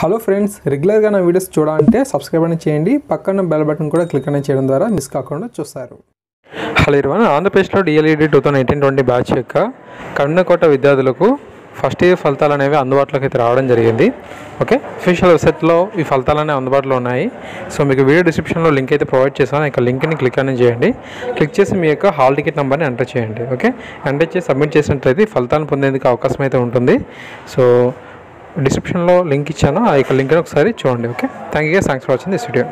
Hello friends, రెగ్యులర్గా నా videos చూడాలంటే సబ్స్క్రైబ్ అని చేయండి. పక్కన బెల్ బటన్ కూడా క్లిక్ అని చేయడం ద్వారా మిస్ కాకుండా చూస్తారు. హలో ఇర్వన్, ఆంధ్రప్రదేశ్లో డిఎల్ఈడి 2019-20 బ్యాచ్ యొక్క కన్నకోట విద్యార్థులకు ఫస్ట్ ఇయర్ ఫలితాలు అనేవి అందుబాటులోకి అయితే రావడం జరిగింది. ఓకే, అఫీషియల్ వెబ్సైట్లో ఈ ఫలితాలు అనేవి అందుబాటులో ఉన్నాయి. సో మీకు వీడియో డిస్క్రిప్షన్లో లింక్ అయితే ప్రొవైడ్ చేస్తాను. ఇక లింక్ని క్లిక్ అని చేయండి. క్లిక్ చేసి మీ యొక్క హాల్ టికెట్ నెంబర్ని ఎంటర్ చేయండి. ఓకే, ఎంటర్ చేసి సబ్మిట్ చేసినట్లయితే ఫలితాలను పొందేందుకు అవకాశం అయితే ఉంటుంది. సో డిస్క్రిప్షన్లో లింక్ ఇచ్చాను, ఆ యొక్క లింక్ని ఒకసారి చూడండి. Okay, thanks for watching this video.